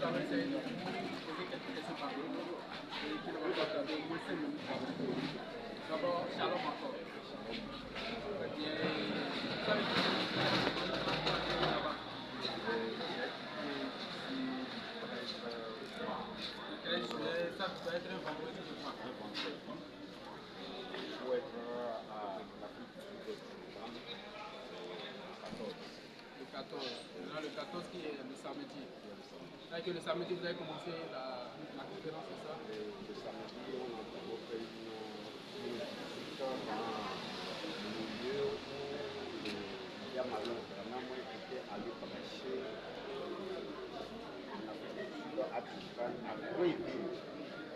allons essayer de poser quelques questions par eux et qui ne vont pas tarder au moins 5 minutes par eux. D'abord, shalom encore. Très bien. Vous savez que là-bas. Le 13 juillet, ça doit être un vendredi, je crois. Un vendredi. Il faut être à l'Afrique du Sud du programme Le 14. Maintenant, le 14 qui est le samedi. C'est-à-dire que le samedi, vous avez commencé la conférence, c'est ça? Le samedi, on a d'abord fait une visite dans le milieu où il y a malheureusement moi était allé prêcher en Afrique du Sud à Durban, à Greville,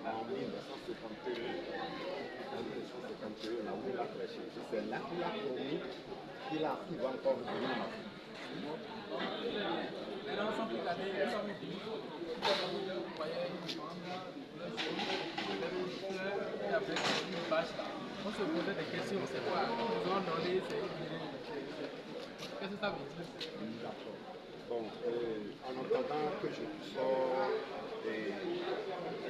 en 1951. En 1951, là où il a prêché. C'est là qu'il a promis qu'il va encore revenir en Afrique. Maintenant, sans plus tarder, nous sommes venus. Vous voyez une bande de couleur jaune, avec une fleur et avec une bâche là. On se posait des questions, c'est quoi? Ils nous ont donné, c'est qu'est-ce que ça veut dire? D'accord. Bon, en entendant que je puisse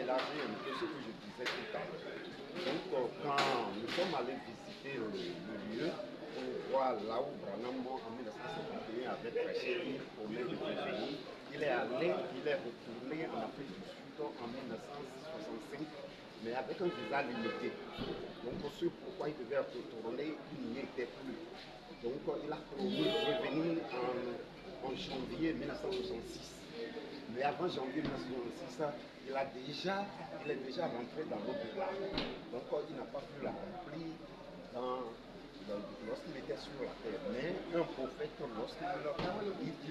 élargir un peu ce que je disais tout à l'heure. Donc, quand nous sommes allés visiter le lieu, on voit là où Branham en 1951 avait prêché, il promet de revenir. Il est retourné en Afrique du Sud en 1965, mais avec un visa limité. Donc, ce pourquoi il devait retourner, il n'y était plus. Donc, il a promis de revenir en janvier 1966. Mais avant janvier 1966, il est déjà rentré dans l'au-delà. Donc, il n'a pas pu l'accomplir lorsqu'il était sur la terre. Mais un prophète, lorsqu'il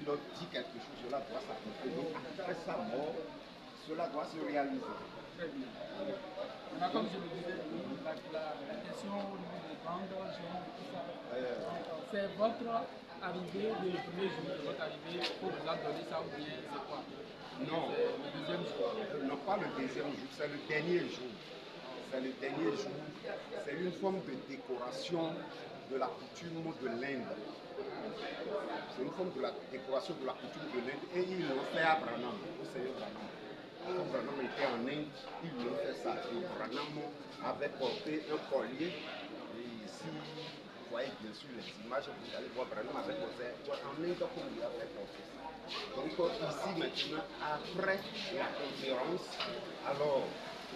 leur dit quelque chose, cela doit s'accomplir. Donc, après sa mort, cela doit se réaliser. Très bien. Maintenant, comme je le disais, la question au niveau des bandes jaunes et tout ça, c'est votre arrivée du premier jour, votre arrivée, pour vous a donné ça ou bien c'est quoi? Non, c'est le deuxième jour. Non, pas le deuxième jour, c'est le dernier jour. C'est le dernier jour. C'est une forme de décoration de la coutume de l'Inde. C'est une forme de la décoration de la coutume de l'Inde. Et ils l'ont fait à Branham, au Seigneur Branham. Quand Branham était en Inde, ils lui ont fait ça. Et Branham avait porté un collier. Et ici, vous voyez bien sûr les images, vous allez voir Branham avec porté en Inde comme il a fait porter ça. Donc ici maintenant, après la conférence, alors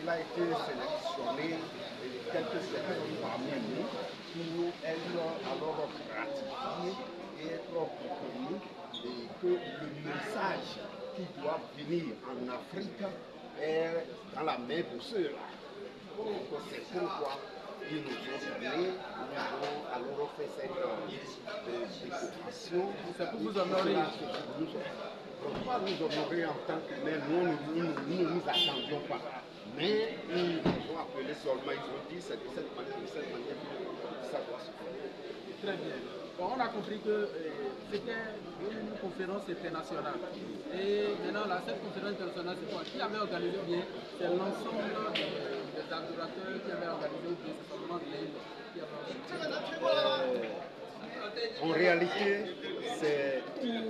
il a été sélectionné quelques personnes parmi nous pour être alors gratifié et être reconnu et que le message qui doit venir en Afrique est dans la main de ceux-là. Donc c'est pourquoi ils nous ont donné, nous avons alors fait cette décoration. C'est pour vous honorer. Pourquoi nous honorer en tant que mais nous ne nous attendions pas. Mais ils nous ont appelé seulement, ils ont dit c'est de cette manière que ça doit se faire. Très bien. Bon, on a compris que c'était une conférence internationale. Et maintenant, cette conférence internationale, c'est quoi? Qui avait organisé bien? C'est l'ensemble des adorateurs qui avaient organisé ou bien c'est seulement l'Inde qui avait organisé? En réalité, c'est tout le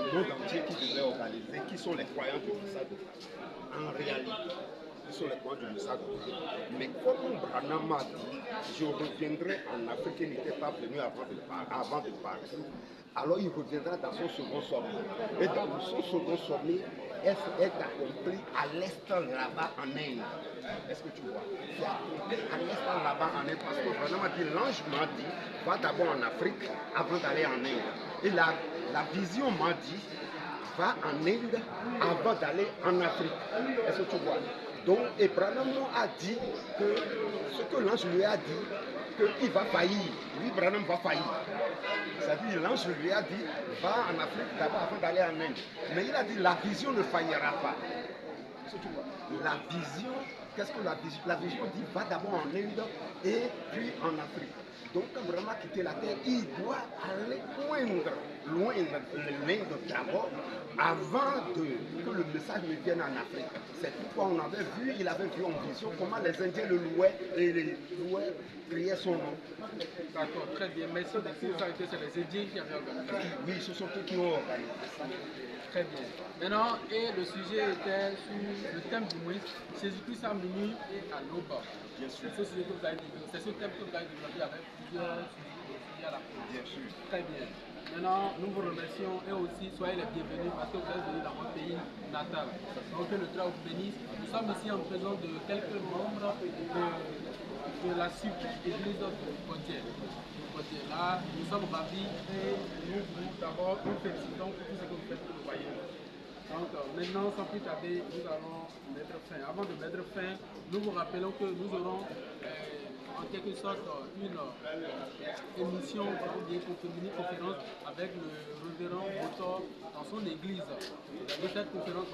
monde entier qui devait organiser, qui sont les croyants du message de Branham. En réalité, qui sont les croyants du message de Branham. Mais comme Branham a dit, je reviendrai en Afrique, il n'était pas venu avant de partir. Alors il reviendra dans son second sommet. Et dans son second sommet, est accompli à l'est là-bas en Inde. Est-ce que tu vois? C'est accompli à l'est là-bas en Inde. Parce que Branham a dit, l'ange m'a dit, va d'abord en Afrique avant d'aller en Inde. Et la vision m'a dit, va en Inde avant d'aller en Afrique. Est-ce que tu vois? Donc, et Branham a dit que ce que l'ange lui a dit, qu'il va faillir. Lui, Branham va faillir. C'est-à-dire, l'ange lui a dit, va en Afrique d'abord avant d'aller en Inde. Mais il a dit, la vision ne faillira pas. Est-ce que tu vois? La vision, qu'est-ce que la vision? La vision dit, va d'abord en Inde et puis en Afrique. donc vraiment quitter la terre, il doit aller loin l'Inde d'abord, avant que le message ne vienne en Afrique. C'est pourquoi il avait vu en vision comment les Indiens le louaient et les louaient, criaient son nom. D'accord, très bien. Merci beaucoup. Ça a été, c'est les Indiens qui avaient organisé. Oui, ce sont eux qui ont organisé ça. Très bien. Maintenant, et le sujet était sur le thème du moins, Jésus-Christ à minuit et à l'aube. Bien sûr. C'est ce sujet que vous avez développé. C'est ce thème que vous avez développé avec plusieurs sujets à la fois. Bien sûr. Très bien. Maintenant, nous vous remercions et aussi soyez les bienvenus parce que vous êtes venus dans votre pays natal. Donc que le Dieu vous bénisse. Nous sommes ici en présence de quelques membres de la église de Côtier. Là, nous sommes ravis et nous d'abord nous félicitons pour tout ce que vous faites pour le royaume. Donc maintenant, sans plus tarder, nous allons mettre fin. Avant de mettre fin, nous vous rappelons que nous aurons en quelque sorte une émission ou bien une conférence avec le révérend Botor dans son église. Et cette conférence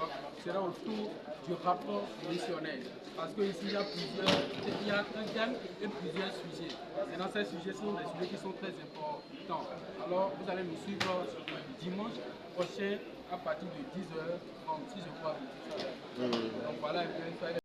sera autour du rapport missionnaire. Parce qu'ici, il y a un thème et plusieurs sujets. Et dans ces sujets, ce sont des sujets qui sont très importants. Alors, vous allez nous suivre dimanche prochain à partir de 10h30, si je crois. Donc voilà,